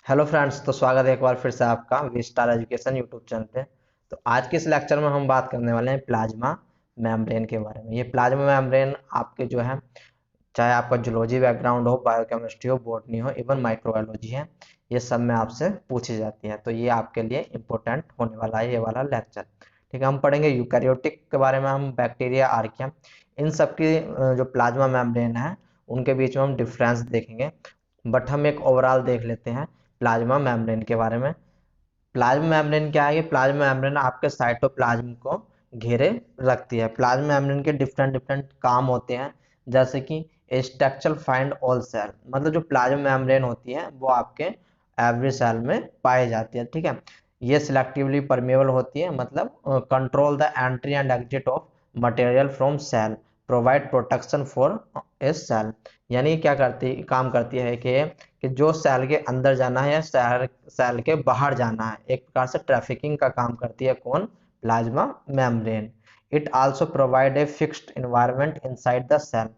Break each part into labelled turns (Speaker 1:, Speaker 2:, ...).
Speaker 1: Hello friends, तो स्वागत है एक बार फिर से आपका V star education YouTube channel पे। तो आज के इस लेक्चर में हम बात करने वाले हैं प्लाज्मा मेम्ब्रेन के बारे में। ये प्लाज्मा मेम्ब्रेन आपके जो है, चाहे आपका जूलॉजी बैकग्राउंड हो, बायोकेमिस्ट्री हो, बॉटनी हो, इवन माइक्रोबायोलॉजी है, ये सब में आपसे पूछी जाती है। तो ये आपके लिए इम्पोर्टेंट होने वाला है ये वाला लेक्चर। ठीक है, हम पढ़ेंगे यूकैरियोटिक के बारे में, हम बैक्टीरिया, आर्किया, इन सब की जो प्लाज्मा मेम्ब्रेन है उनके बीच में हम डिफरेंस देखेंगे। बट हम एक ओवरऑल देख लेते हैं प्लाज्मा मेम्ब्रेन के बारे में। प्लाज्मा मेम्ब्रेन क्या है? ये प्लाज्मा मेम्ब्रेन आपके साइटोप्लाज्म को घेरे रखती है। प्लाज्मा मेम्ब्रेन के डिफरेंट डिफरेंट काम होते हैं, जैसे कि स्ट्रक्चर फाइंड ऑल सेल, मतलब जो प्लाज्मा मेम्ब्रेन होती है वो आपके एवरी सेल में पाई जाती है। ठीक है, ये सिलेक्टिवली परमेबल होती है, मतलब control the entry and exit of material from cell, provide protection for a cell. यानी क्या करती काम करती है कि जो सेल के अंदर जाना है या सेल के बाहर जाना है, एक प्रकार से ट्रैफिकिंग का काम करती है। कौन? Plasma membrane. It also provide a fixed environment inside the cell.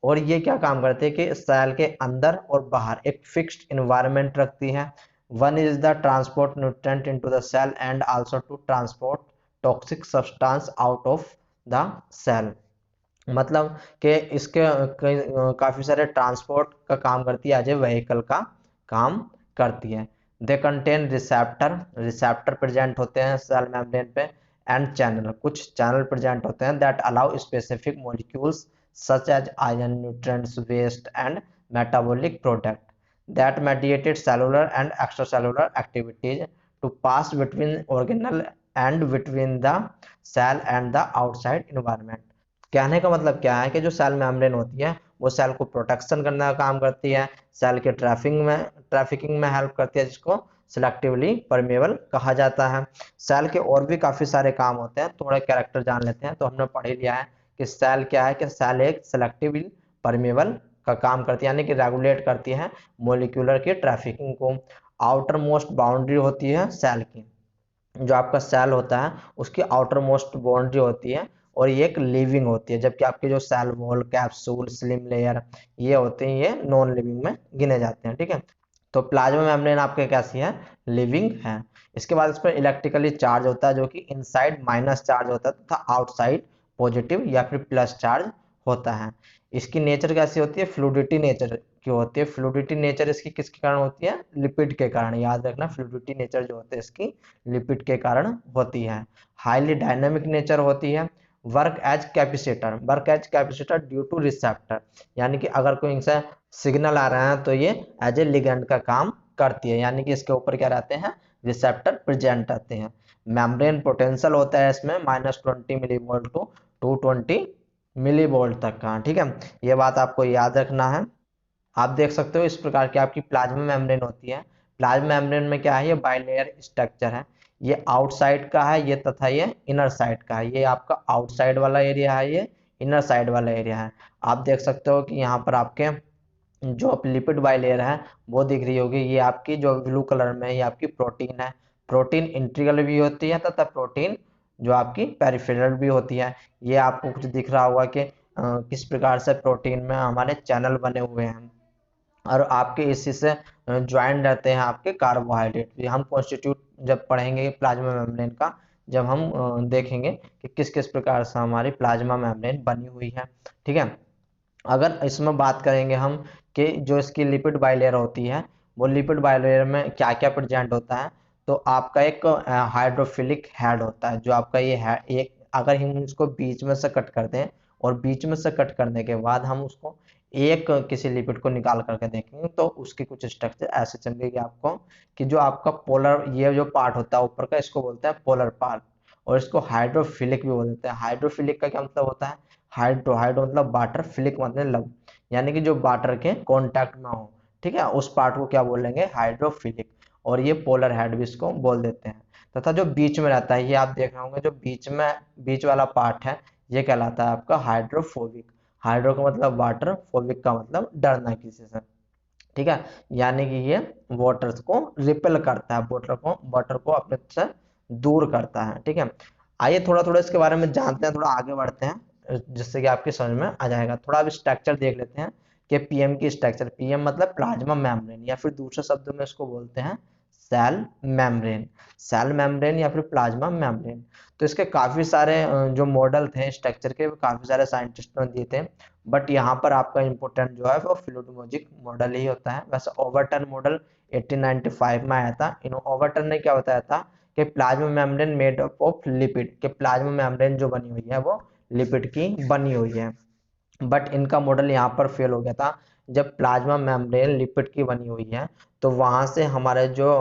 Speaker 1: और ये क्या काम करते हैं कि सेल के अंदर और बाहर एक फिक्स्ड इन्वायरमेंट रखती है। One is the transport nutrient into the cell and also to transport toxic substance out of the cell. मतलब कि इसके काफ़ी सारे ट्रांसपोर्ट का काम करती है, एज ए व्हीकल का काम करती है। They contain receptor, receptor present होते हैं सेल मेम्ब्रेन पे, एंड चैनल, कुछ चैनल प्रेजेंट होते हैं that allow specific molecules such as iron, nutrients, waste and metabolic product that mediated cellular and extracellular activities to pass between organelle and between the cell and the outside environment। कहने का मतलब क्या है कि जो cell membrane होती है वो सेल को प्रोटेक्शन करने का काम करती है, सेल के ट्रैफिकिंग में हेल्प करती है, जिसको सिलेक्टिवली परमेबल कहा जाता है। सेल के और भी काफी सारे काम होते हैं, थोड़ा कैरेक्टर जान लेते हैं। तो हमने पढ़ ही लिया है कि सेल क्या है, कि सेल एक सिलेक्टिवली परमेबल का काम करती है, यानी कि रेगुलेट करती है मोलिकुलर की ट्रैफिकिंग को। आउटर मोस्ट बाउंड्री होती है सेल की, जो आपका सेल होता है उसकी आउटर मोस्ट बाउंड्री होती है, और ये एक लिविंग होती है। जबकि आपके जो cell wall, capsule, slime layer, ये होते हैं, ये नॉन लिविंग में गिने जाते हैं। ठीक है, तो प्लाज्मा मेम्ब्रेन आपके कैसी है? लिविंग है। इसके बाद इस पर इलेक्ट्रिकली चार्ज होता है, जो कि इनसाइड माइनस चार्ज होता है तथा आउटसाइड पॉजिटिव या फिर प्लस चार्ज होता है। इसकी नेचर कैसी होती है? फ्लूडिटी नेचर की होती है। फ्लूडिटी नेचर इसकी किसके कारण होती है? लिपिड के कारण। याद रखना, फ्लूडिटी नेचर जो होती है इसकी लिपिड के कारण होती है। हाईली डायनेमिक नेचर होती है। Work as capacitor, work as capacitor due to receptor, यानी कि अगर कोई इनसे सिग्नल आ रहा है तो ये एज ए लिगेंड का काम करती है, यानी कि इसके ऊपर क्या रहते हैं? रिसेप्टर प्रेजेंट रहते हैं। मेम्ब्रेन पोटेंशियल होता है इसमें -20 millivolt to 220 millivolt तक का। ठीक है, ये बात आपको याद रखना है। आप देख सकते हो इस प्रकार की आपकी प्लाज्मा मेम्ब्रेन होती है। प्लाज्मा मेम्ब्रेन में क्या है? ये बाइलेयर स्ट्रक्चर है। ये आउटसाइड का है ये, तथा ये इनर साइड का है। ये आपका आउटसाइड वाला एरिया है, ये इनर साइड वाला एरिया है। आप देख सकते हो कि यहाँ पर आपके जो लिपिड बाइलेयर है वो दिख रही होगी। ये आपकी जो ब्लू कलर में, ये आपकी प्रोटीन है। प्रोटीन इंटीग्रल भी होती है तथा प्रोटीन जो आपकी पेरिफेरल भी होती है। ये आपको कुछ दिख रहा होगा कि किस प्रकार से प्रोटीन में हमारे चैनल बने हुए हैं, और आपके इसी से ज्वाइन रहते हैं आपके कार्बोहाइड्रेट। हम कॉन्स्टिट्यूट जब पढ़ेंगे प्लाज्मा मेम्ब्रेन का, जब हम देखेंगे कि किस किस प्रकार से हमारी प्लाज्मा मेम्ब्रेन बनी हुई है। ठीक है, अगर इसमें बात करेंगे हम कि जो इसकी लिपिड बाइलेयर होती है, वो लिपिड बाइलेयर में क्या क्या प्रेजेंट होता है, तो आपका एक हाइड्रोफिलिक हेड होता है। जो आपका ये है एक, अगर हम इसको बीच में से कट कर दें और बीच में से कट करने के बाद हम उसको एक किसी लिपिड को निकाल करके देखेंगे, तो उसकी कुछ स्ट्रक्चर ऐसे चलेगी आपको कि जो आपका पोलर, ये जो पार्ट होता है ऊपर का, इसको बोलते हैं पोलर पार्ट, और इसको हाइड्रोफिलिक भी बोलते हैं। हाइड्रोफिलिक का क्या मतलब होता है? हाइड्रो, हाइड्रो मतलब वाटर, फिलिक मतलब लव, यानी कि जो वाटर के कांटेक्ट में हो। ठीक है, उस पार्ट को क्या बोलेंगे? हाइड्रोफिलिक। और ये पोलर हेड भी इसको बोल देते हैं। तथा जो बीच में रहता है, ये आप देख रहे होंगे, जो बीच में बीच वाला पार्ट है, ये कहलाता है आपका हाइड्रोफोबिक। हाइड्रो का मतलब वाटर, फोबिक का मतलब डरना किसी से। ठीक है, यानी कि ये वाटर को रिपेल करता है, वाटर को अपने से दूर करता है। ठीक है, आइए थोड़ा थोड़ा इसके बारे में जानते हैं, थोड़ा आगे बढ़ते हैं, जिससे कि आपकी समझ में आ जाएगा। थोड़ा अब स्ट्रक्चर देख लेते हैं कि पीएम की स्ट्रक्चर, पीएम मतलब प्लाज्मा मेम्ब्रेन, या फिर दूसरे शब्दों में इसको बोलते हैं सेल मेम्ब्रेन, सेल मेम्ब्रेन या फिर प्लाज्मा मेम्ब्रेन। तो इसके काफी सारे जो मॉडल थे स्ट्रक्चर के, काफी सारे साइंटिस्टों ने दिए थे, बट यहाँ पर आपका इंपॉर्टेंट जो है वो फ्लूइड मॉडल ही होता है। वैसे ओवरटन मॉडल 1895 में आया था। इन ओवरटन ने क्या बताया था कि plasma membrane made up of lipid, के प्लाज्मा मेम्ब्रेन जो बनी हुई है वो लिपिड की बनी हुई है। बट इनका मॉडल यहाँ पर फेल हो गया था। जब प्लाज्मा मेम्ब्रेन लिपिड की बनी हुई है तो वहां से हमारे जो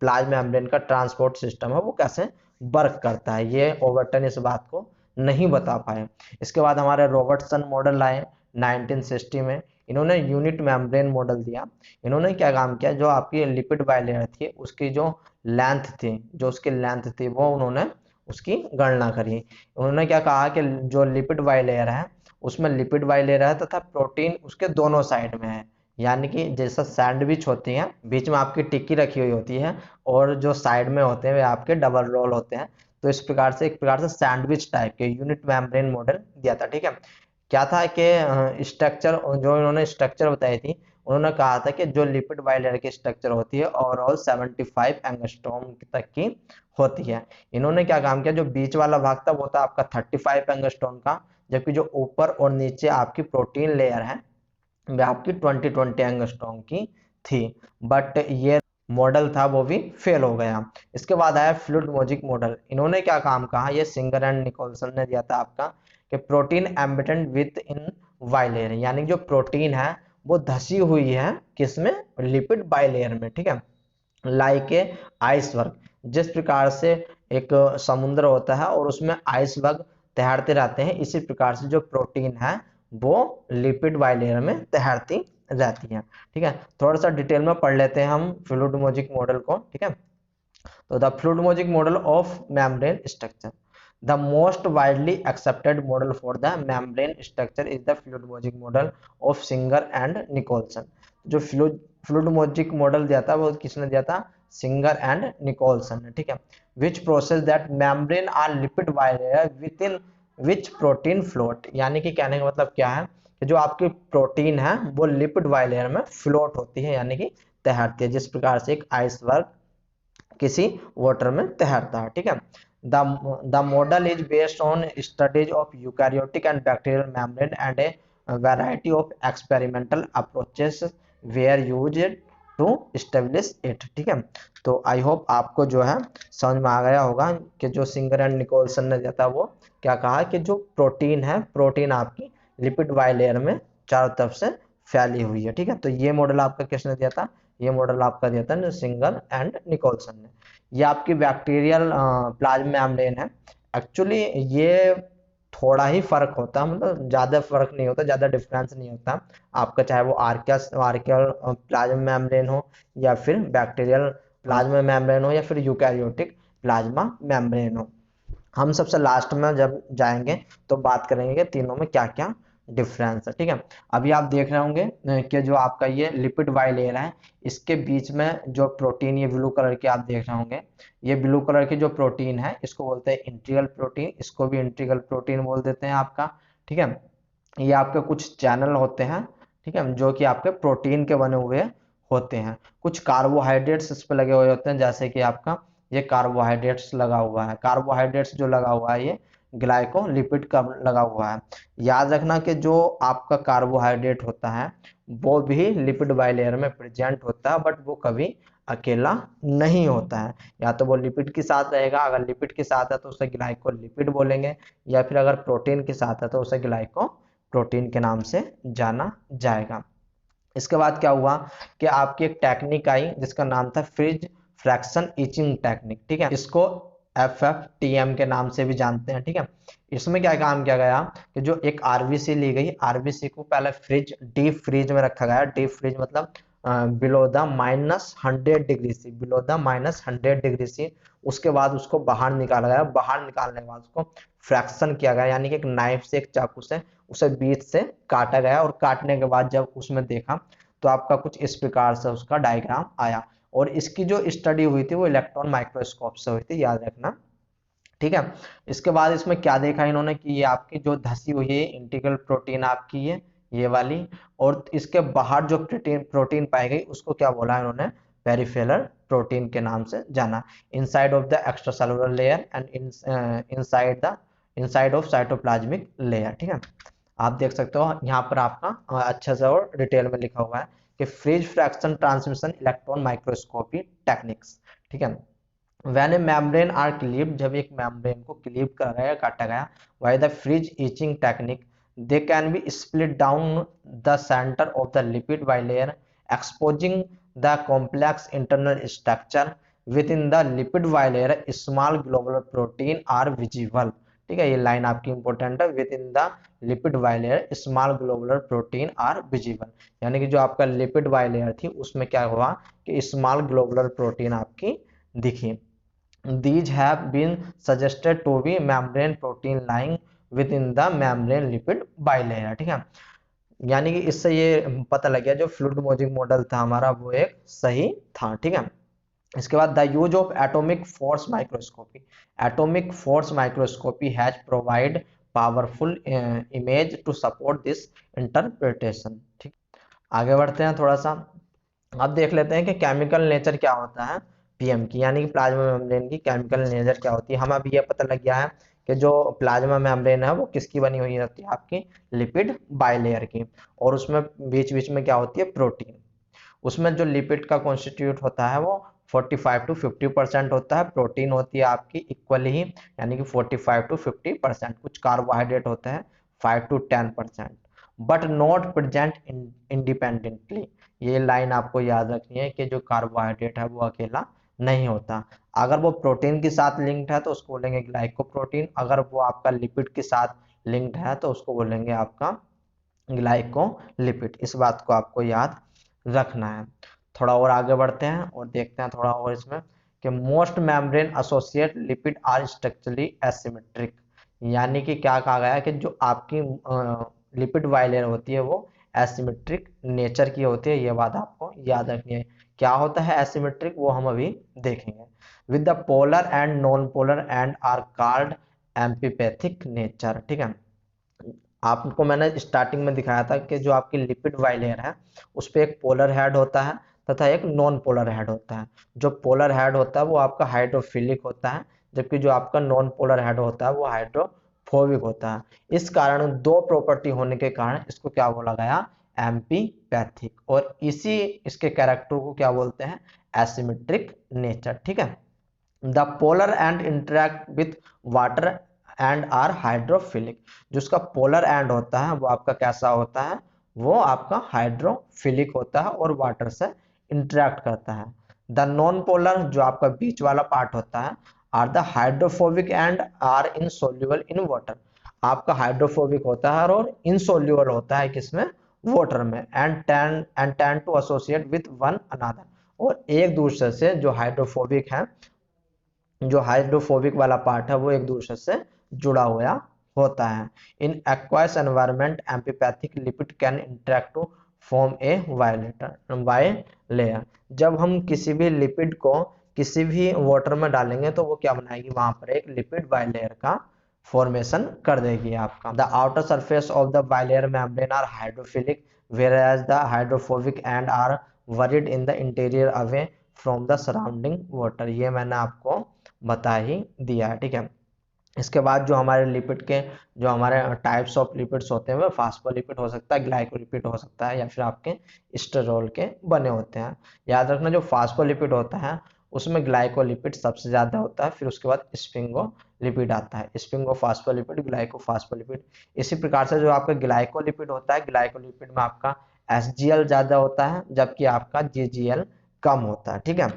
Speaker 1: प्लाज्मा मेम्ब्रेन का ट्रांसपोर्ट सिस्टम है वो कैसे वर्क करता है, ये ओवरटन इस बात को नहीं बता पाए। इसके बाद हमारे रॉबर्टसन मॉडल आए 1960 में। इन्होंने यूनिट मेम्ब्रेन मॉडल दिया। इन्होंने क्या काम किया, जो आपकी लिपिड बाइलेयर थी उसकी जो लेंथ थी वो उन्होंने उसकी गणना करी। उन्होंने क्या कहा कि जो लिपिड बाइलेयर है उसमें लिपिड बाइलेयर है तथा प्रोटीन उसके दोनों साइड में है, यानी कि जैसा सैंडविच होती है, बीच में आपकी टिक्की रखी हुई होती है और जो साइड में होते हैं वे आपके डबल रोल होते हैं। तो इस प्रकार से एक प्रकार से सैंडविच टाइप के यूनिट मेम्ब्रेन मॉडल दिया था। ठीक है, क्या था कि स्ट्रक्चर, जो इन्होंने स्ट्रक्चर बताई थी, उन्होंने कहा था कि जो लिपिड बाइलेयर की स्ट्रक्चर होती है ओवरऑल 75 एंगस्ट्रॉम तक की होती है। इन्होंने क्या काम किया, जो बीच वाला भाग था वो था आपका 35 एंगस्ट्रॉम का, जबकि जो ऊपर और नीचे आपकी प्रोटीन लेयर है वह आपकी 20 एंगस्ट्रॉम की थी। बट ये मॉडल था वो भी फेल हो गया। इसके बाद आया फ्लूइड मॉजिक मॉडल। इन्होंने क्या काम कहा, ये सिंगर एंड निकोलसन ने दिया था आपका, कि protein embedded with in bilayer, यानी जो प्रोटीन है वो धसी हुई है किसमें, लिपिड बाइलेयर में। ठीक है, लाइक ए आइसबर्ग, जिस प्रकार से एक समुद्र होता है और उसमें आइसबर्ग तैरते रहते हैं, इसी प्रकार से जो प्रोटीन है वो लिपिड बाइलेयर में तैरती रहती है। ठीक है, थोड़ा सा डिटेल में पढ़ लेते हैं हम फ्लूइड मॉडल को। ठीक है, तो the fluid model of membrane structure, the most widely accepted model for the membrane structure is the fluid model of Singer and Nicholson। जो फ्लूइड मॉडल दिया था वो किसने दिया था, सिंगर एंड निकोलसन ने। ठीक है, which process that membrane are lipid bilayer within which protein float, यानी कि कहने का मतलब क्या है कि जो आपकी प्रोटीन है वो लिपिड बाइलेयर में फ्लोट होती है, यानी कि तैरती है, जिस प्रकार से एक आइसबर्ग किसी वाटर में तैरता है। ठीक है, the model is based on studies of eukaryotic and bacterial membrane and a variety of experimental approaches were used to establish it। ठीक है, तो आई होप आपको जो है समझ में आ गया होगा कि जो सिंगर एंड निकोलसन ने दिया था वो क्या कहा कि जो प्रोटीन है, प्रोटीन आपकी लिपिड बाइलेयर में चारों तरफ से फैली हुई है। ठीक है, तो ये मॉडल आपका किसने दिया था, ये मॉडल आपका दिया था सिंगर एंड निकोलसन ने। ये आपकी बैक्टीरियल प्लाज्मा मेम्ब्रेन है। एक्चुअली ये थोड़ा ही फर्क होता है, मतलब ज्यादा फर्क नहीं होता, ज्यादा डिफरेंस नहीं होता आपका, चाहे वो आर्कियल प्लाज्मा मेम्ब्रेन हो या फिर बैक्टीरियल प्लाज्मा मेम्ब्रेन हो या फिर यूकैरियोटिक प्लाज्मा मेम्ब्रेन हो। हम सबसे लास्ट में जब जाएंगे तो बात करेंगे कि तीनों में क्या क्या डिफरेंस है। ठीक है, अभी आप देख रहे होंगे कि जो आपका ये लिपिड बाइलेयर है इसके बीच में जो प्रोटीन, ये ब्लू कलर की आप देख रहे होंगे, ये ब्लू कलर की जो प्रोटीन है इसको बोलते हैं इंटीग्रल प्रोटीन, इसको भी इंटीग्रल प्रोटीन बोल देते हैं आपका। ठीक है, ये आपके कुछ चैनल होते हैं, ठीक है, जो कि आपके प्रोटीन के बने हुए होते हैं। कुछ कार्बोहाइड्रेट्स इस पे लगे हुए होते हैं, जैसे कि आपका ये कार्बोहाइड्रेट्स लगा हुआ है, कार्बोहाइड्रेट्स जो लगा हुआ है ये ग्लाइकोलिपिड का लगा हुआ है। याद रखना कि जो आपका कार्बोहाइड्रेट होता है वो भी लिपिड बाइलेयर में प्रेजेंट होता है, बट वो कभी अकेला नहीं होता है, या तो वो लिपिड के साथ रहेगा, अगर लिपिड के साथ है तो उसे ग्लाइकोलिपिड बोलेंगे, या फिर अगर प्रोटीन के साथ है तो उसे ग्लाइको प्रोटीन के नाम से जाना जाएगा। इसके बाद क्या हुआ कि आपकी एक टेक्निक आई जिसका नाम था फ्रिज फ्रैक्शन इचिंग टेक्निक। ठीक है, इसको FFTM के नाम से भी जानते हैं। ठीक है, इसमें क्या काम किया गया कि जो एक आरबीसी ली गई, आरबीसी को पहले डीप फ्रीज में रखा गया। डीप फ्रीज मतलब below the -100 degree C, below the -100 degree C. उसके बाद उसको बाहर निकाला गया, बाहर निकालने के बाद उसको फ्रैक्शन किया गया, यानी कि एक नाइफ से, एक चाकू से उसे बीच से काटा गया, और काटने के बाद जब उसमें देखा तो आपका कुछ इस प्रकार से उसका डायग्राम आया। और इसकी जो स्टडी हुई थी वो इलेक्ट्रॉन माइक्रोस्कोप से हुई थी, याद रखना। ठीक है, इसके बाद इसमें क्या देखा इन्होंने कि ये आपकी जो धसी हुई है इंटीग्रल प्रोटीन आपकी ये वाली, और इसके बाहर जो प्रोटीन प्रोटीन पाई गई उसको क्या बोला है उन्होंने, पेरिफेरल प्रोटीन के नाम से जाना। Inside of the extra cellular layer and inside of cytoplasmic layer. ठीक है, आप देख सकते हो यहाँ पर आपका अच्छे से और डिटेल में लिखा हुआ है कि freeze fraction transmission electron microscopy techniques. ठीक है, when a membrane are cleaved, जब एक मेम्ब्रेन को क्लीव करा गया, काटा गया, by the freeze etching technique, they can be split down the centre of the lipid bilayer, exposing the complex internal structure within the lipid bilayer, small globular protein are visible. ठीक है, ये line आपकी important है, within the lipid bilayer small globular protein are visible, यानी कि जो आपका lipid bilayer थी उसमें क्या हुआ कि स्मॉल ग्लोबुलर प्रोटीन आपकी दिखी। These have been suggested to be membrane protein lying within the membrane lipid bilayer। ठीक है, यानी कि इससे ये पता लग गया जो फ्लूइड मॉर्फिक मॉडल था हमारा वो एक सही था। ठीक है, इसके बाद the use of atomic force microscopy, atomic force microscopy has provide powerful image to support this interpretation. ठीक, आगे बढ़ते हैं थोड़ा सा, अब देख लेते हैं कि केमिकल नेचर क्या होता है पीएम की, यानी कि प्लाज्मा मेम्ब्रेन की केमिकल नेचर क्या होती है। हमें अभी यह पता लग गया है कि जो प्लाज्मा मेम्ब्रेन है वो किसकी बनी हुई होती है, आपकी लिपिड बाइलेयर की, और उसमें बीच बीच में क्या होती है, प्रोटीन। उसमें जो लिपिड का कॉन्स्टिट्यूट होता है वो 45 to 50% होता है, प्रोटीन होती है आपकी इक्वल ही, यानी कि 45 to 50%, कुछ कार्बोहाइड्रेट होते हैं 5 to 10%, but not present independently. ये लाइन आपको याद रखनी है कि जो कार्बोहाइड्रेट है वो अकेला नहीं होता, अगर वो प्रोटीन के साथ लिंक्ड है तो उसको बोलेंगे ग्लाइकोप्रोटीन, अगर वो आपका लिपिड के साथ लिंक्ड है तो उसको बोलेंगे आपका ग्लाइकोलिपिड। इस बात को आपको याद रखना है। थोड़ा और आगे बढ़ते हैं और देखते हैं थोड़ा और इसमें कि most membrane associate lipid are structurally asymmetric, यानी कि क्या कहा गया है कि जो आपकी लिपिड बाइलेयर होती है वो एसिमेट्रिक नेचर की होती है, ये बात आपको याद रखनी है। क्या होता है एसिमेट्रिक वो हम अभी देखेंगे। With the polar end non polar end are called amphipathic nature. ठीक है, आपको मैंने स्टार्टिंग में दिखाया था कि जो आपकी लिपिड बाइलेयर है उस पर एक पोलर हेड होता है तथा एक नॉन पोलर हेड होता है। जो पोलर हेड होता है वो आपका हाइड्रोफिलिक होता है, जबकि जो आपका नॉन पोलर हेड होता है वो हाइड्रोफोबिक होता है। इस कारण दो प्रॉपर्टी होने के कारण इसको क्या बोला गया, एम्पीपैथिक, और इसी इसके कैरेक्टर को क्या बोलते हैं, एसिमेट्रिक नेचर। ठीक है, the polar end interact with water and are hydrophilic, जो उसका पोलर एंड होता है वो आपका कैसा होता है, वो आपका हाइड्रोफिलिक होता है और वाटर से इंटरेक्ट करता है। द नॉन पोलर, जो आपका बीच वाला पार्ट होता है, are the hydrophobic end are insoluble in water, आपका हाइड्रोफोबिक होता है और इनसोल्यूबल होता है किसमें, वाटर में, and tend to associate with one another, और एक दूसरे से जो हाइड्रोफोबिक है, जो हाइड्रोफोबिक वाला पार्ट है वो एक दूसरे से जुड़ा हुआ होता है। In aqueous environment amphipathic lipid can interact to form a bilayer, जब हम किसी भी लिपिड को किसी भी वाटर में डालेंगे तो वो क्या बनाएगी, वहां पर एक लिपिड बाइलेयर का फॉर्मेशन कर देगी आपका। The outer surface of the bilayer membrane are hydrophilic whereas the hydrophobic and are buried in the interior away from the surrounding water। ये मैंने आपको बता ही दिया है। ठीक है, इसके बाद जो हमारे लिपिड के जो हमारे टाइप्स ऑफ लिपिड्स होते हैं वो फास्फोलिपिड हो सकता है, ग्लाइकोलिपिड हो सकता है, या फिर आपके स्टेरॉल के बने होते हैं। याद रखना जो फास्फोलिपिड होता है उसमें ग्लाइकोलिपिड सबसे ज्यादा होता है, फिर उसके बाद स्पिंगोलिपिड आता है, स्पिंगोफास्फोलिपिड, ग्लाइकोफास्फोलिपिड। इसी प्रकार से जो आपका ग्लाइकोलिपिड होता है, ग्लाइकोलिपिड में आपका एसजीएल ज्यादा होता है जबकि आपका जीजीएल कम होता है। ठीक है,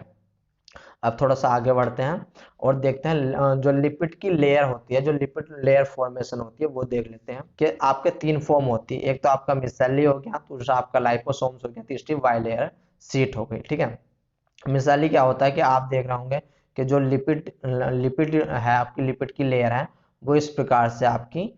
Speaker 1: अब थोड़ा सा आगे बढ़ते हैं और देखते हैं जो लिपिड की लेयर होती है, जो लिपिड लेयर फॉर्मेशन होती है वो देख लेते हैं कि आपके तीन फॉर्म होती है। एक तो आपका मिसेली हो गया, दूसरा आपका लाइपोसोम्स हो गया, तीसरी बाइलेयर शीट हो गई। ठीक है, मिसाली क्या होता है कि आप देख रहे होंगे कि जो लिपिड लिपिड है, आपकी लिपिड की लेयर है वो इस प्रकार से आपकी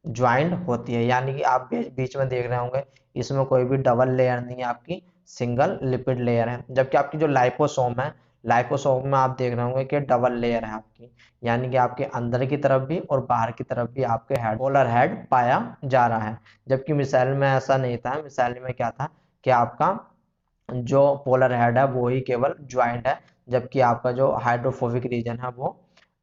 Speaker 1: ज्वाइंट होती है, यानी कि आप बीच में देख रहे होंगे इसमें कोई भी डबल लेयर नहीं है, आपकी सिंगल लिपिड लेयर है। जबकि आपकी जो लाइपोसोम है, लाइपोसोम में आप देख रहे होंगे कि डबल लेयर है आपकी, यानी कि आपके अंदर की तरफ भी और बाहर की तरफ भी आपके हेड पोलर हेड पाया जा रहा है। जबकि मिसाइल में ऐसा नहीं था, मिसाइल में क्या था कि आपका जो पोलर हेड है वो ही केवल ज्वाइंट है, जबकि आपका जो हाइड्रोफोबिक रीजन है वो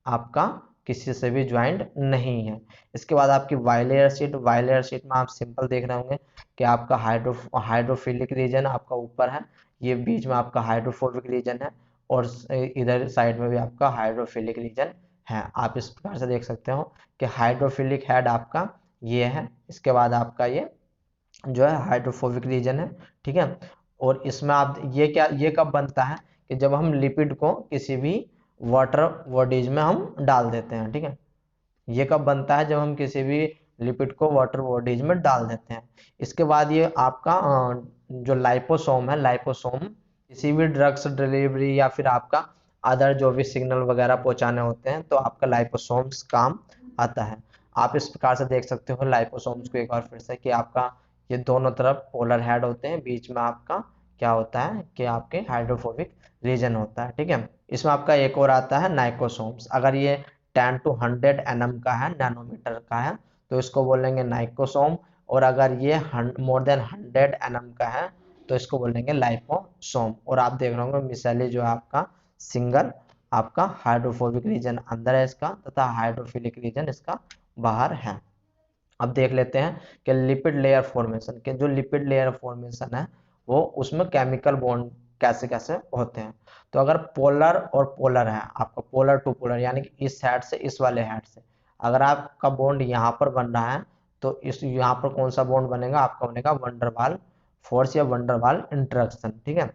Speaker 1: आपका किसी से भी ज्वाइंट नहीं है। इसके बाद आपकी बाइलेयर शीट, बाइलेयर शीट में आप सिंपल देख रहे होंगे कि आपका हाइड्रोफिलिक रीजन आपका ऊपर है, ये बीच में आपका हाइड्रोफोबिक रीजन है, और इधर साइड में भी आपका हाइड्रोफिलिक रीजन है। आप इस प्रकार से देख सकते हो कि हाइड्रोफिलिक हेड आपका ये है, इसके बाद आपका ये जो है हाइड्रोफोबिक रीजन है, ठीक है। और इसमें आप ये कब बनता है कि जब हम लिपिड को किसी भी वाटर बॉडीज में हम डाल देते हैं, ठीक है। ये कब बनता है, जब हम किसी भी लिपिड को वाटर बॉडीज में डाल देते हैं। इसके बाद ये आपका जो लाइपोसोम है, लाइपोसोम किसी भी ड्रग्स डिलीवरी या फिर आपका अदर जो भी सिग्नल वगैरह पहुंचाने होते हैं तो आपका लाइपोसोम्स काम आता है। आप इस प्रकार से देख सकते हो लाइपोसोम्स को एक बार फिर से कि आपका ये दोनों तरफ पोलर हेड होते हैं, बीच में आपका क्या होता है कि आपके हाइड्रोफोबिक रीजन होता है, ठीक है। इसमें आपका एक और आता है नाइकोसोम्स। अगर ये 10 to 100 nm का है, नैनोमीटर का है, तो इसको बोलेंगे नाइकोसोम। और अगर ये मोर देन 100 nm का है तो इसको बोलेंगे लाइपोसोम। और आप देख रहे होंगे मिसाइली जो है आपका सिंगल आपका हाइड्रोफोबिक रीजन अंदर है इसका, तथा हाइड्रोफिलिक रीजन इसका बाहर है। अब देख लेते हैं कि लिपिड लेयर फॉर्मेशन के, जो लिपिड लेयर फॉर्मेशन है वो उसमें केमिकल बॉन्ड कैसे कैसे होते हैं। तो अगर पोलर और पोलर है आपका, पोलर टू पोलर यानी कि इस हेड से इस वाले हेड से अगर आपका बॉन्ड यहाँ पर बन रहा है तो इस यहाँ पर कौन सा बॉन्ड बनेगा, आपका बनेगा वंडरवाल फोर्स या वंडरवाल इंटरेक्शन, ठीक है।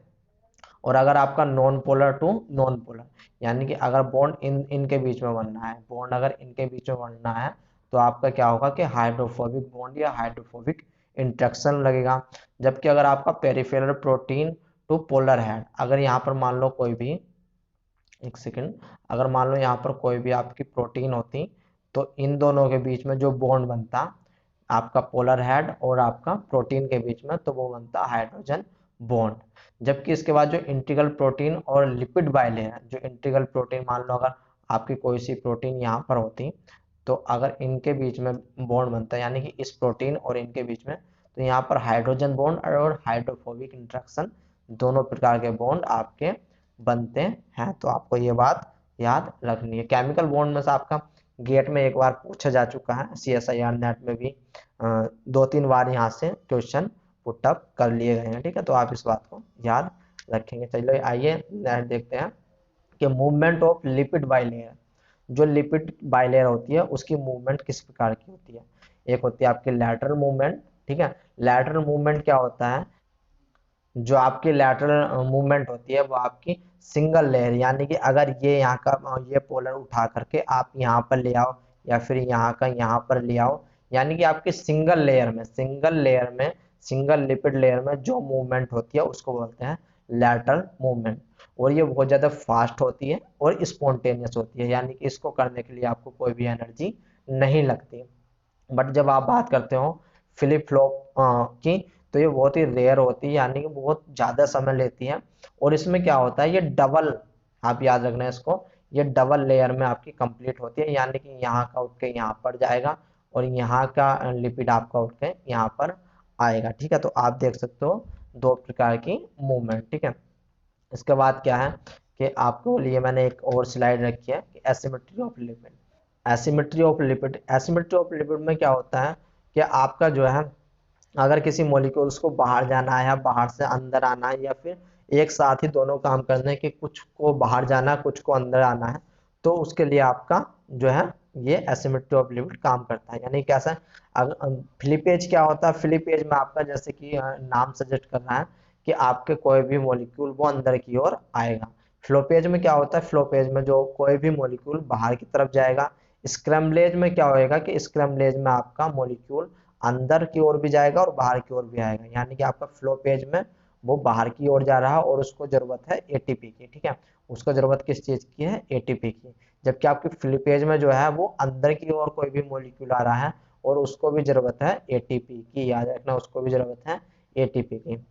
Speaker 1: और अगर आपका non polar to non polar यानी कि अगर बॉन्ड इनके बीच में बनना है, बॉन्ड अगर इनके बीच में बनना है तो आपका क्या होगा कि हाइड्रोफोबिक बॉन्ड या हाइड्रोफोबिक इंट्रैक्शन लगेगा। जबकि अगर आपका पेरिफेरल प्रोटीन टू पोलर है, अगर यहाँ पर मान लो कोई भी एक सेकेंड, अगर मान लो यहाँ पर कोई भी आपकी प्रोटीन होती तो इन दोनों के बीच में जो बॉन्ड बनता आपका पोलर हेड और आपका प्रोटीन के बीच में, तो वो बनता हाइड्रोजन बॉन्ड। जबकि इसके बाद जो इंटीग्रल प्रोटीन और लिपिड बाइलेयर है, जो इंटीग्रल प्रोटीन मान लो अगर आपकी कोई सी प्रोटीन यहाँ पर होती तो अगर इनके बीच में बॉन्ड बनता है यानी कि इस प्रोटीन और इनके बीच में, तो यहाँ पर हाइड्रोजन बॉन्ड और हाइड्रोफोबिक इंट्रैक्शन दोनों प्रकार के बॉन्ड आपके बनते हैं। तो आपको ये बात याद रखनी है। केमिकल बॉन्ड में से आपका गेट में एक बार पूछा जा चुका है, CSIR नेट में भी 2-3 बार यहाँ से क्वेश्चन पुटअप कर लिए गए हैं, ठीक है। तो आप इस बात को याद रखेंगे। चलिए आइए नेक्स्ट देखते हैं कि मूवमेंट ऑफ लिपिड बाइलेयर, जो लिपिड बाइलेयर होती है उसकी मूवमेंट किस प्रकार की होती है। एक होती है आपकी लैटरल मूवमेंट, ठीक है। लैटरल मूवमेंट क्या होता है, जो आपकी लैटरल मूवमेंट होती है वो आपकी सिंगल लेयर यानी कि अगर ये यहाँ का ये पोलर उठा करके आप यहाँ पर ले आओ या फिर यहाँ का यहाँ पर ले आओ, यानी कि आपकी सिंगल लिपिड लेयर में जो मूवमेंट होती है उसको बोलते हैं लैटरल मूवमेंट। और ये बहुत ज़्यादा फास्ट होती है और स्पॉन्टेनियस होती है, यानी कि इसको करने के लिए आपको कोई भी एनर्जी नहीं लगती। बट जब आप बात करते हो फ्लिप फ्लॉप की, तो ये बहुत ही रेयर होती है, यानी कि बहुत ज़्यादा समय लेती है। और इसमें क्या होता है, ये डबल, आप याद रखना इसको, ये डबल लेयर में आपकी कंप्लीट होती है, यानी कि यहाँ का उठ के यहाँ पर जाएगा और यहाँ का लिपिड आपका उठ के यहाँ पर आएगा, ठीक है। तो आप देख सकते हो दो प्रकार की मूवमेंट, ठीक है। इसके बाद क्या है कि आपको लिए मैंने एक और स्लाइड रखी है कि asymmetry of lipid. Asymmetry of lipid में क्या होता है कि आपका जो है अगर किसी मॉलिक्यूल्स को बाहर जाना है या बाहर से अंदर आना है या फिर एक साथ ही दोनों काम करने कि कुछ को बाहर जाना है कुछ को अंदर आना है, तो उसके लिए आपका जो है ये एसिमेट्री ऑफ लिपिड काम करता है। यानी कैसा, अगर फ्लिपेज क्या होता है, फ्लिपेज में आपका जैसे कि नाम सजेस्ट कर रहा है कि आपके कोई भी मॉलिक्यूल वो अंदर की ओर आएगा। फ्लोपेज में क्या होता है, फ्लोपेज में जो कोई भी मॉलिक्यूल बाहर की तरफ जाएगा। स्क्रैम्बलेज में क्या होएगा कि स्क्रैम्बलेज में आपका मॉलिक्यूल अंदर की ओर भी जाएगा और बाहर की ओर भी आएगा, यानी कि आपका फ्लो पेज में वो बाहर की ओर जा रहा है और उसको जरूरत है एटीपी की, ठीक है। उसको जरूरत किस चीज की है, एटीपी की। जबकि आपकी फ्लो पेज में जो है वो अंदर की ओर कोई भी मॉलिक्यूल आ रहा है और उसको भी जरूरत है एटीपी की, याद रखना उसको भी जरूरत है एटीपी की।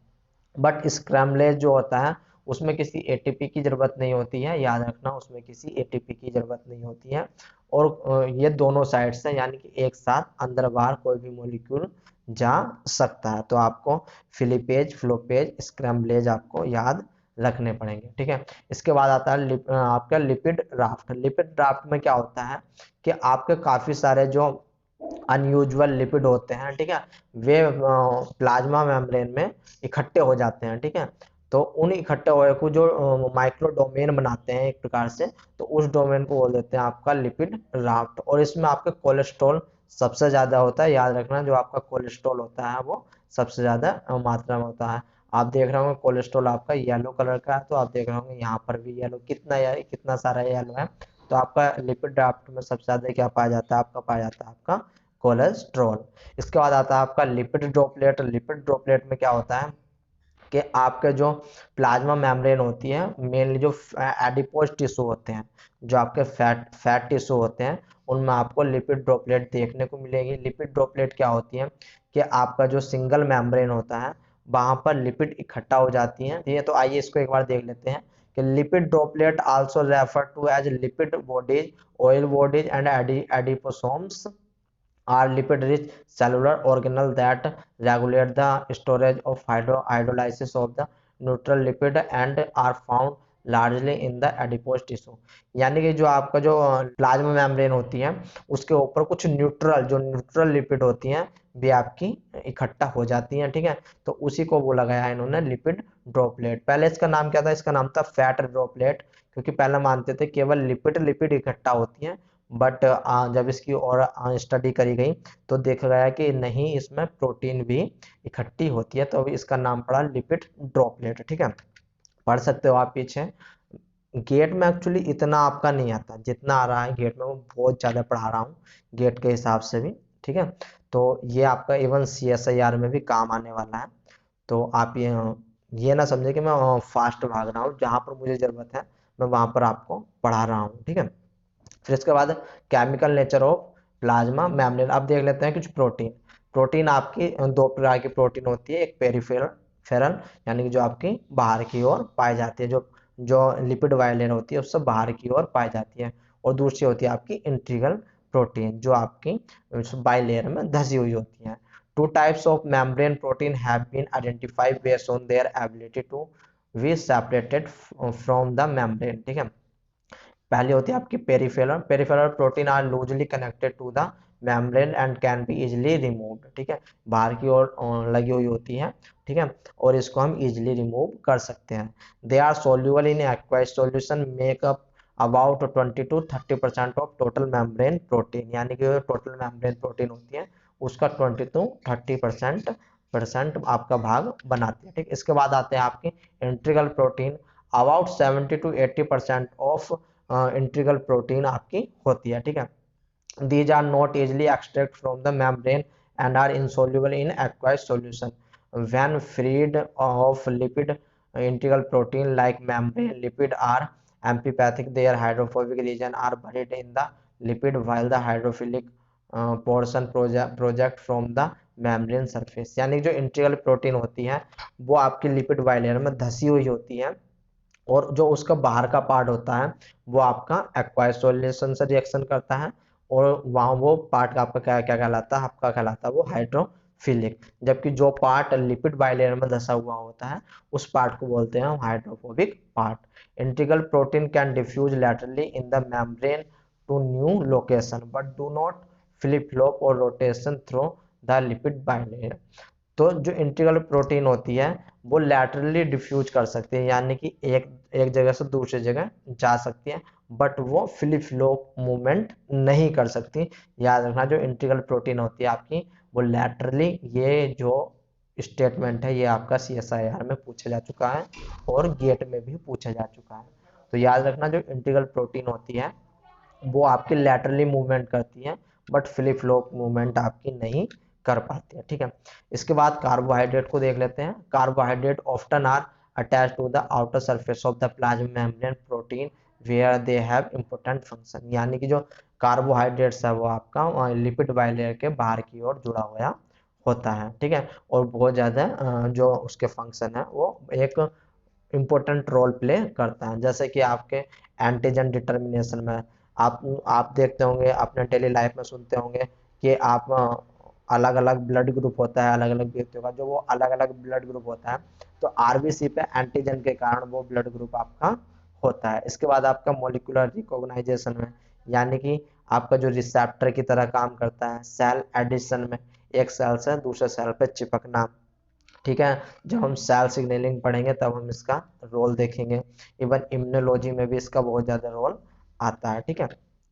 Speaker 1: बट स्क्रैम्बलेज जो होता है उसमें किसी एटीपी की जरूरत नहीं होती है, याद रखना, उसमें किसी एटीपी की जरूरत नहीं होती है। और ये दोनों साइड से यानी कि एक साथ अंदर बाहर कोई भी मॉलिक्यूल जा सकता है। तो आपको फिलिपेज, फ्लोपेज, स्क्रैम्बलेज आपको याद रखने पड़ेंगे, ठीक है। इसके बाद आता है आपका लिपिड राफ्ट। लिपिड राफ्ट में क्या होता है कि आपके काफी सारे जो अनयूजुअल लिपिड होते हैं, ठीक है, वे प्लाज्मा मेम्ब्रेन में इकट्ठे हो जाते हैं, ठीक है। तो उन इकट्ठे हुए को जो माइक्रो डोमेन बनाते हैं एक प्रकार से, तो उस डोमेन को बोल देते हैं आपका लिपिड राफ्ट। और इसमें आपका कोलेस्ट्रॉल सबसे ज्यादा होता है, याद रखना, जो आपका कोलेस्ट्रॉल होता है वो सबसे ज्यादा मात्रा में होता है। आप देख रहे होंगे कोलेस्ट्रॉल आपका येलो कलर का है, तो आप देख रहे होंगे यहाँ पर भी येलो, कितना सारा येलो है। तो आपका लिपिड ड्राफ्ट में सबसे ज्यादा क्या पाया जाता है, आपका पाया जाता है आपका कोलेस्ट्रॉल। इसके बाद आता है आपका लिपिड ड्रॉपलेट। लिपिड ड्रॉपलेट में क्या होता है कि आपके जो प्लाज्मा मेम्ब्रेन होती है, मेनली जो एडिपोज टिश्यू होते हैं, जो आपके फैट फैट टिश्यू होते हैं, उनमें आपको लिपिड ड्रॉपलेट देखने को मिलेगी। लिपिड ड्रॉपलेट क्या होती है कि आपका जो सिंगल मेम्ब्रेन होता है वहां पर लिपिड इकट्ठा हो जाती हैं। ये तो आइए इसको एक बार देख लेते हैं कि lipid droplet also refer to as lipid bodies, oil bodies and adiposomes are lipid rich cellular organelle that regulate the storage of hydrolysis of the neutral lipid and are found largely in the adipose tissue। यानी कि जो आपका जो plasma membrane होती है उसके ऊपर कुछ न्यूट्रल लिपिड होती हैं, भी आपकी इकट्ठा हो जाती हैं, ठीक है। तो उसी को बोला गया है इन्होंने लिपिड ड्रॉपलेट। पहले इसका नाम क्या था, इसका नाम था फैट ड्रॉपलेट, क्योंकि पहले मानते थे केवल लिपिड लिपिड इकट्ठा होती हैं। बट जब इसकी और स्टडी करी गई तो देखा गया कि नहीं, इसमें प्रोटीन भी इकट्ठी होती है, तो अभी इसका नाम पड़ा लिपिड ड्रॉपलेट, ठीक है। पढ़ सकते हो आप पीछे। गेट में एक्चुअली इतना आपका नहीं आता जितना आ रहा है गेट में, वो बहुत ज़्यादा पढ़ा रहा हूँ गेट के हिसाब से भी, ठीक है। तो ये आपका इवन CSIR में भी काम आने वाला है। तो आप ये ना समझे कि मैं फास्ट भाग रहा हूँ, जहाँ पर मुझे ज़रूरत है मैं वहाँ पर आपको पढ़ा रहा हूँ, ठीक है। फिर इसके बाद chemical nature of plasma membrane. अब देख लेते हैं कुछ प्रोटीन। प्रोटीन आपकी दो प्रकार की प्रोटीन होती है, एक पेरिफेरल फेरल यानी कि जो आपकी बाहर की ओर पाई जाती है, जो जो लिपिड वायलेट होती है उससे बाहर की ओर पाई जाती है। और दूसरी होती है आपकी इंटीग्रल प्रोटीन, जो आपकी बाइलेयर में धसी हुई होती है। Two types of membrane protein have been identified based on their ability to be separated from the membrane, ठीक है। पहली होती है आपकी peripheral. Peripheral protein are loosely connected to the membrane and can be easily removed, ठीक है, बाहर की ओर लगी हुई होती है, ठीक है, और इसको हम इजिली रिमूव कर सकते हैं। They are soluble in aqueous solution, make up about 20 to 30% of total membrane protein, यानी कि टोटल मेम्ब्रेन प्रोटीन होती है उसका 20 to 30% आपका भाग बनाती है, ठीक। इसके बाद आते हैं आपकी integral protein. About 70 to 80% of integral protein आपकी होती है, ठीक है। These are not easily extracted from the membrane and are insoluble in aqueous solution. When freed of lipid, integral protein like membrane lipid are amphipathic. Their hydrophobic region are buried in the lipid while the hydrophilic portion project from the membrane surface। यानी जो integral protein होती है वो आपकी lipid bilayer में धसी हुई होती है, और जो उसका बाहर का पार्ट होता है वो आपका एक्वायस सॉल्यूशन से रिएक्शन करता है, और वहाँ वो पार्ट का आपका क्या क्या कहलाता है, आपका कहलाता है वो हाइड्रोफिलिक। जबकि जो पार्ट लिपिड बाइलेयर में धसा हुआ होता है उस पार्ट को बोलते हैं हम hydrophobic part. Integral protein can diffuse laterally in the membrane to new location but do not flip flop or rotation through the lipid bilayer. तो जो इंटीग्रल प्रोटीन होती है वो लैटरली डिफ्यूज कर सकती है, यानी कि एक एक जगह से दूसरी जगह जा सकती है, बट वो फ्लिप फ्लॉप मूवमेंट नहीं कर सकती। याद रखना, जो इंटीग्रल प्रोटीन होती है आपकी वो लैटरली, ये जो स्टेटमेंट है ये आपका CSIR में पूछा जा चुका है और गेट में भी पूछा जा चुका है। तो याद रखना, जो इंटीग्रल प्रोटीन होती है वो आपकी लैटरली मूवमेंट करती है, बट फ्लिप फ्लॉप मूवमेंट आपकी नहीं कर पाती है, ठीक है। इसके बाद कार्बोहाइड्रेट को देख लेते हैं। Carbohydrate often are attach to the outer surface of the plasma membrane protein where they have important function. यानी कि जो कार्बोहाइड्रेट्स है वो आपका लिपिड बाइलेयर के बाहर की ओर जुड़ा हुआ होता है, ठीक है, और बहुत ज़्यादा जो उसके फंक्शन है वो एक इम्पोर्टेंट रोल प्ले करता है। जैसे कि आपके एंटीजन डिटर्मिनेशन में आप देखते होंगे, अपने डेली लाइफ में सुनते होंगे कि आप अलग अलग ब्लड ग्रुप होता है अलग अलग व्यक्तियों का, जो वो अलग अलग ब्लड ग्रुप होता है तो आरबीसी पे एंटीजन के कारण वो ब्लड ग्रुप आपका होता है। इसके बाद आपका मोलिकुलर रिकॉग्नाइजेशन में, यानी कि आपका जो रिसेप्टर की तरह काम करता है। सेल एडिशन में, एक सेल से दूसरे सेल पे चिपकना, ठीक है। जब हम सेल सिग्नलिंग पढ़ेंगे तब हम इसका रोल देखेंगे। इवन इम्यूनोलॉजी में भी इसका बहुत ज्यादा रोल आता है, ठीक है।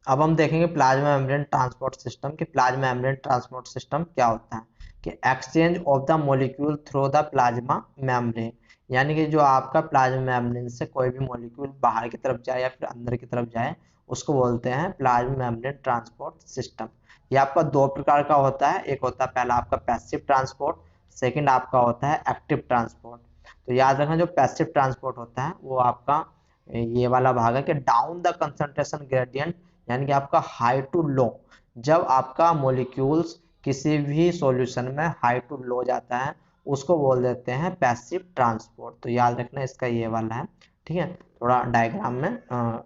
Speaker 1: अब हम देखेंगे प्लाज्मा मेम्ब्रेन ट्रांसपोर्ट सिस्टम, कि प्लाज्मा मेम्ब्रेन ट्रांसपोर्ट सिस्टम क्या होता है। कि exchange of the molecule through the plasma membrane, यानी कि जो आपका प्लाज्मा मेम्ब्रेन से कोई भी मॉलिक्यूल बाहर की तरफ जाए या फिर अंदर की तरफ जाए, उसको बोलते हैं प्लाज्मा मेम्ब्रेन ट्रांसपोर्ट सिस्टम। ये आपका दो प्रकार का होता है, एक होता है पहला आपका पैसिव ट्रांसपोर्ट, सेकंड आपका होता है एक्टिव ट्रांसपोर्ट। तो याद रखना, जो पैसिव ट्रांसपोर्ट होता है वो आपका ये वाला भाग है कि डाउन द कंसंट्रेशन ग्रेडियंट, यानी कि आपका हाई टू लो। जब आपका मॉलिक्यूल्स किसी भी सॉल्यूशन में हाई टू लो जाता है उसको बोल देते हैं पैसिव ट्रांसपोर्ट। तो याद रखना इसका ये वाला है, ठीक है। थोड़ा डायग्राम में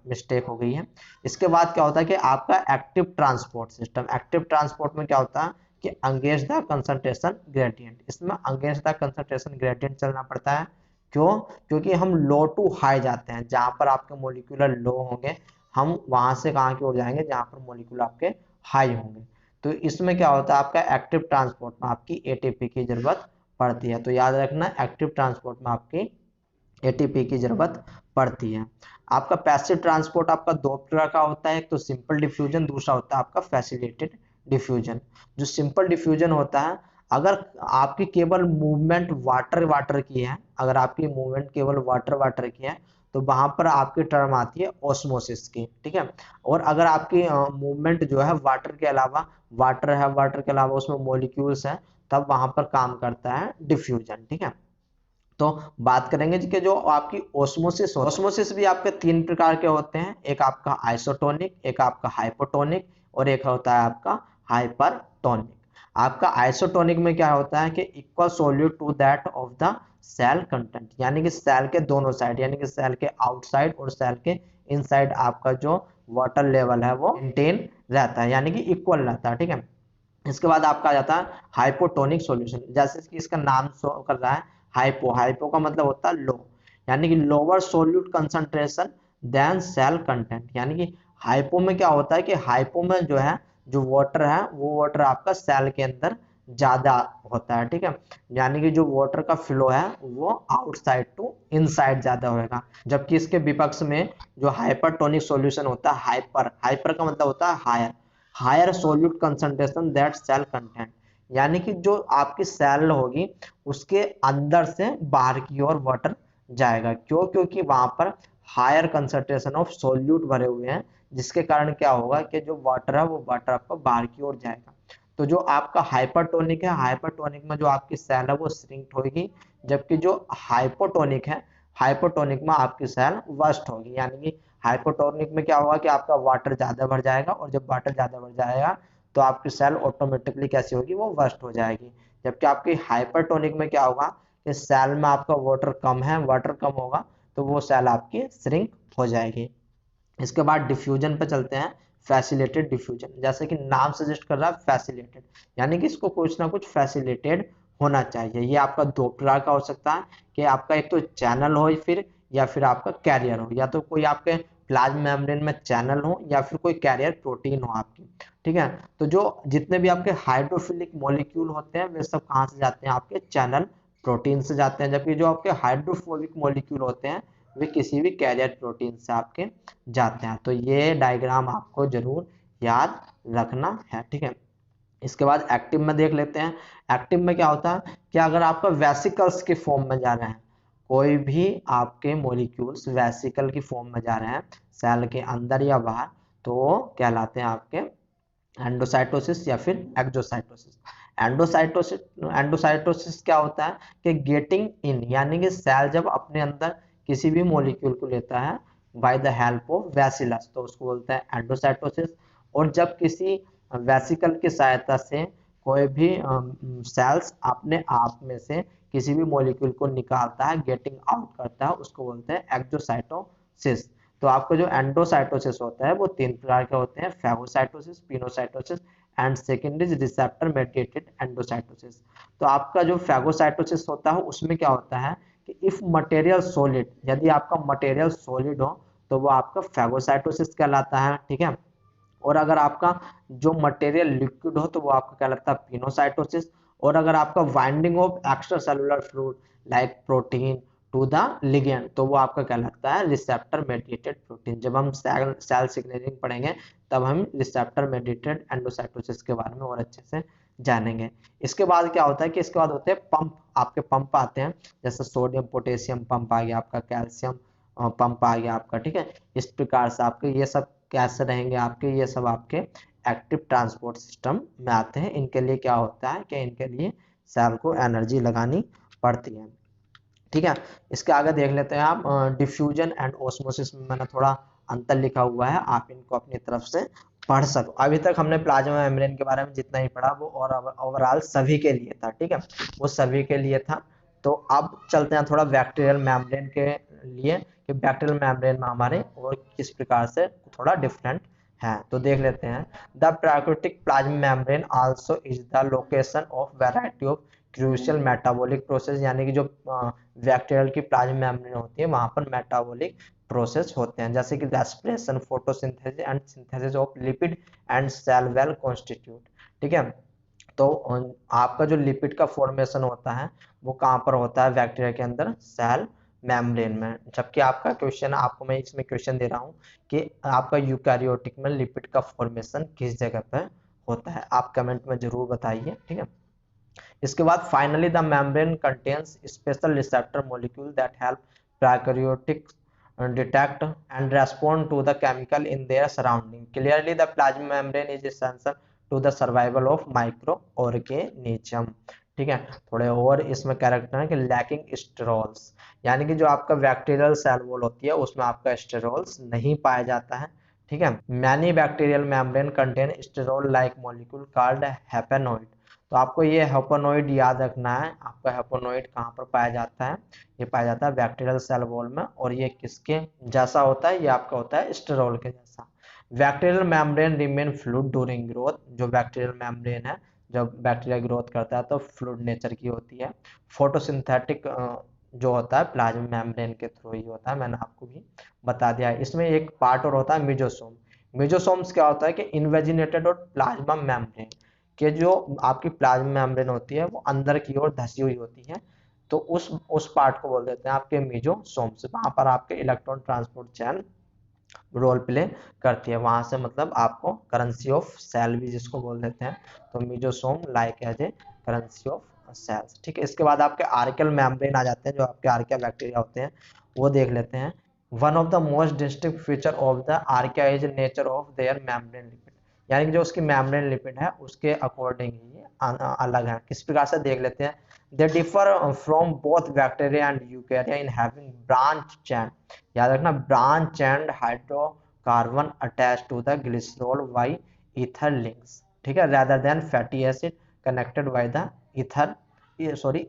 Speaker 1: मिस्टेक हो गई है। इसके बाद क्या होता है कि आपका active transport system. Active transport में क्या होता है कि अगेंस्ट द कंसंट्रेशन ग्रेडियंट, इसमें अगेंस्ट द कंसंट्रेशन ग्रेडियंट चलना पड़ता है। क्यों? क्योंकि हम लो टू हाई जाते हैं, जहां पर आपके मोलिकुलर लो होंगे हम वहां से कहां की ओर जाएंगे जहां पर मोलिकुलर आपके हाई होंगे। तो इसमें क्या होता है आपका एक्टिव ट्रांसपोर्ट में आपकी एटीपी की जरूरत पड़ती है। तो याद रखना एक्टिव ट्रांसपोर्ट में आपकी एटीपी की जरूरत पड़ती है। आपका पैसिव ट्रांसपोर्ट आपका दो प्रकार का होता है, एक तो सिंपल डिफ्यूजन, दूसरा होता है आपका फैसिलिटेटेड डिफ्यूजन। जो सिंपल डिफ्यूजन होता है, अगर आपकी केवल मूवमेंट वाटर वाटर की है, अगर आपकी मूवमेंट केवल वाटर वाटर की है तो वहां पर आपकी टर्म आती है ऑस्मोसिस की, ठीक है। और अगर आपकी मूवमेंट जो है वाटर के अलावा, वाटर है वाटर के अलावा उसमें मॉलिक्यूल्स हैं, तब वहां पर काम करता है डिफ्यूजन, ठीक है। तो बात करेंगे जी कि जो आपकी ओस्मोसिस, ओस्मोसिस भी आपके तीन प्रकार के होते हैं, एक आपका आइसोटोनिक, एक आपका हाइपोटोनिक और एक होता है आपका हाइपरटोनिक। आपका आइसोटोनिक में क्या होता है कि equal solute to that of the cell content, यानी कि सेल के दोनों साइड, यानी कि सेल के आउटसाइड और सेल के इनसाइड आपका जो वाटर लेवल है वो मेंटेन रहता है, यानी कि इक्वल रहता है, ठीक है। इसके बाद आपका आ जाता है हाइपोटोनिक सॉल्यूशन, जैसे कि इसका नाम शो कर रहा है हाइपो, हाइपो का मतलब होता है लो, यानी कि lower solute concentration than cell content. यानी कि हाइपो में क्या होता है कि हाइपो में जो है जो वाटर है वो वाटर आपका सेल के अंदर ज्यादा होता है, ठीक है। यानी कि जो वाटर का फ्लो है वो आउटसाइड टू इनसाइड ज्यादा होगा। जबकि इसके विपक्ष में जो हाइपरटोनिक सॉल्यूशन होता है, हाइपर, हाइपर का मतलब होता है higher, higher solute concentration that cell content, यानी कि जो आपकी सेल होगी उसके अंदर से बाहर की ओर वाटर जाएगा। क्यों? क्योंकि वहां पर हायर कंसंट्रेशन ऑफ सोल्यूट भरे हुए हैं, जिसके कारण क्या होगा कि जो वाटर है वो वाटर आपका बाहर की ओर जाएगा। तो जो आपका हाइपरटोनिक है, हाइपरटोनिक में जो आपकी सेल है वो श्रिंक होगी, जबकि जो हाइपोटोनिक है, हाइपोटोनिक में आपकी सेल वर्स्ट होगी। यानी कि हाइपोटोनिक में क्या होगा कि आपका वाटर ज्यादा भर जाएगा, और जब वाटर ज्यादा भर जाएगा तो आपकी सेल ऑटोमेटिकली कैसी होगी, वो वर्स्ट हो जाएगी। जबकि आपकी हाइपरटोनिक में क्या होगा कि सेल में आपका वाटर कम है, वाटर कम होगा तो वो सेल आपकी श्रिंक हो जाएगी। इसके बाद डिफ्यूजन पे चलते हैं, फैसिलिटेटेड डिफ्यूजन। जैसे कि नाम सजेस्ट कर रहा है फैसिलिटेटेड, यानी कि इसको कुछ ना कुछ फैसिलिटेटेड होना चाहिए। ये आपका दो प्रकार का हो सकता है कि आपका एक तो चैनल हो फिर, या फिर आपका कैरियर हो, या तो कोई आपके प्लाज्मा मेम्ब्रेन में चैनल हो या फिर कोई कैरियर प्रोटीन हो आपकी, ठीक है। तो जो जितने भी आपके हाइड्रोफिलिक मॉलिक्यूल होते हैं वे सब कहाँ से जाते हैं, आपके चैनल प्रोटीन से जाते हैं। जबकि जो आपके हाइड्रोफोबिक मॉलिक्यूल होते हैं वे किसी भी कैरियर प्रोटीन से आपके जाते हैं। तो ये डायग्राम आपको जरूर याद रखना है, ठीक है। इसके बाद एक्टिव में देख लेते हैं। एक्टिव में क्या होता है कि अगर आपका वेसिकल्स के फॉर्म में जा रहे हैं, कोई भी आपके मॉलिक्यूल्स वेसिकल की फॉर्म में जा रहे हैं सेल के अंदर या बाहर, तो वो कहलाते हैं आपके एंडोसाइटोसिस या फिर एक्सोसाइटोसिस। एंडोसाइटोसिस, एंडोसाइटोसिस क्या होता है कि गेटिंग इन, यानी कि सेल जब अपने अंदर किसी भी मॉलिक्यूल को लेता है बाय द हेल्प ऑफ वेसिलस, तो उसको बोलते हैं एंडोसाइटोसिस। और जब किसी वेसिकल की सहायता से कोई भी सेल्स अपने आप में से किसी भी मॉलिक्यूल को निकालता है, गेटिंग आउट करता है, उसको बोलते हैं एक्सोसाइटोसिस। तो आपका जो एंडोसाइटोसिस होता है वो तीन प्रकार के होते हैं, phagocytosis, pinocytosis and second is receptor mediated endocytosis. तो आपका जो फैगोसाइटोसिस होता है उसमें क्या होता है कि इफ मटेरियल सॉलिड, यदि आपका मटेरियल सॉलिड हो तो वो आपका फैगोसाइटोसिस कहलाता है, ठीक है। और अगर आपका जो मटेरियल लिक्विड हो तो वो आपका कहलाता है पिनोसाइटोसिस। और अगर आपका binding of extra cellular fluid like protein to the ligand तो वो आपका कहलाता है रिसेप्टर मेडिएटेड प्रोटीन। जब हम सेल सिग्नलिंग पढ़ेंगे तब हम रिसेप्टर मेडिएटेड एंडोसाइटोसिस के बारे में और अच्छे से जानेंगे। इसके बाद क्या होता है कि इसके बाद होते हैं पंप, आपके पंप आते हैं, जैसे सोडियम पोटेशियम पंप आ गया आपका, कैल्शियम पंप आ गया आपका, ठीक है। इस प्रकार से आपके ये सब कैसे रहेंगे आपके, ये सब आपके एक्टिव ट्रांसपोर्ट सिस्टम में आते हैं। इनके लिए क्या होता है कि इनके लिए सेल को एनर्जी लगानी पड़ती है, ठीक है। इसके आगे देख लेते हैं आप डिफ्यूजन एंड ओस्मोसिस में मैंने थोड़ा अंतर लिखा हुआ है, आप इनको अपनी तरफ से पढ़ सको। अभी तक हमने प्लाज्मा मेम्ब्रेन के बारे में जितना ही पढ़ा वो और ओवरऑल सभी के लिए था, ठीक है, वो सभी के लिए था। तो अब चलते हैं थोड़ा बैक्टीरियल मेम्ब्रेन के लिए कि बैक्टीरियल मेम्ब्रेन में हमारे और किस प्रकार से थोड़ा डिफरेंट है। तो देख लेते हैं, द प्राकृतिक plasma membrane also is the location of variety of crucial metabolic process, यानी कि जो बैक्टीरियल की प्लाज्मा मेम्ब्रेन होती है वहां पर मेटाबॉलिक प्रोसेस होते हैं, जैसे कि respiration, photosynthesis and synthesis of lipid and cell wall constituent, ठीक है। तो आपका जो लिपिड का फॉर्मेशन होता है वो कहाँ पर होता है बैक्टीरिया के अंदर, सेल मेम्ब्रेन में। जबकि आपका क्वेश्चन, आपको मैं इसमें क्वेश्चन दे रहा हूँ कि आपका यूकैरियोटिक में लिपिड का फॉर्मेशन किस जगह पे होता है, आप कमेंट में जरूर बताइए, ठीक है। इसके बाद finally the membrane contains special receptor molecule that help prokaryotic detect and respond to the chemical in their surrounding. Clearly the plasma membrane is essential to the survival of microorganism, ठीक है। थोड़े और इसमें कैरेक्टर है कि lacking sterols, यानी कि जो आपका बैक्टीरियल सेल वॉल होती है उसमें आपका स्टेरोल्स नहीं पाया जाता है, ठीक है। Many bacterial membrane contain sterol like molecule called hopanoid. तो आपको ये हेपेनोइड याद रखना है, आपका हेपेनोइड कहाँ पर पाया जाता है, ये पाया जाता है बैक्टीरियल सेल वॉल में, और ये किसके जैसा होता है, ये आपका होता है स्टेरोल के जैसा। Bacterial membrane remain fluid during growth, जो बैक्टीरियल मेम्ब्रेन है जब बैक्टीरिया ग्रोथ करता है तो फ्लूइड नेचर की होती है। फोटोसिंथेटिक जो होता है प्लाज्मा मेम्ब्रेन के थ्रू ही होता है, मैंने आपको भी बता दिया है। इसमें एक पार्ट और होता है मिजोसोम। मिजोसोम्स क्या होता है कि इन्वेजिनेटेड और प्लाज्मा मेम्ब्रेन के जो आपकी प्लाज्मा मेम्ब्रेन होती है वो अंदर की ओर धसी हुई होती है, तो उस पार्ट को बोल देते हैं आपके मिजोसोम्स। वहां पर आपके electron transport chain role play करती है, वहां से मतलब आपको करेंसी ऑफ सेल भी जिसको बोल देते हैं, तो mesosome like as a currency of cells, ठीक है। इसके बाद आपके आर्कियल मेम्ब्रेन आ जाते हैं, जो आपके आर्किया बैक्टीरिया होते हैं वो देख लेते हैं। One of the most distinct feature of the archaea is nature of their membrane lipid, यानी कि जो उसकी मेम्ब्रेन लिपिड है उसके अकॉर्डिंग ही अलग है। किस प्रकार से देख लेते हैं, they differ from both bacteria and eukarya in having branch chain, याद रखना branch chain hydrocarbon attach to the glycerol by ether links, ठीक है, rather than fatty acid connected by the ether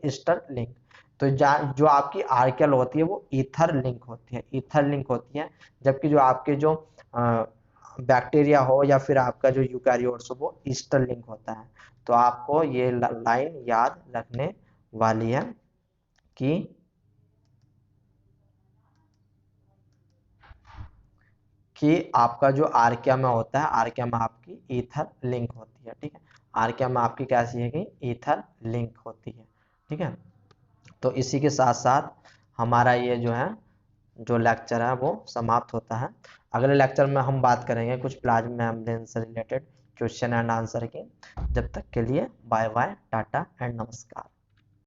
Speaker 1: ester link. तो जो आपकी archaeal होती है वो ईथर लिंक होती है, ईथर लिंक होती है, जबकि जो आपके जो बैक्टीरिया हो या फिर आपका जो यूकैरियोट्स हो वो ईस्टर लिंक होता है। तो आपको ये लाइन याद रखने वाली है कि आपका जो आर्किया में होता है, आर्किया में आपकी ईथर लिंक होती है, ठीक है। आर्किया में आपकी कैसी है कि ईथर लिंक होती है, ठीक है। तो इसी के साथ साथ हमारा ये जो है जो लेक्चर है वो समाप्त होता है। अगले लेक्चर में हम बात करेंगे कुछ प्लाज्मा मेम्ब्रेन से रिलेटेड क्वेश्चन एंड आंसर की। जब तक के लिए बाय बाय, टाटा एंड नमस्कार।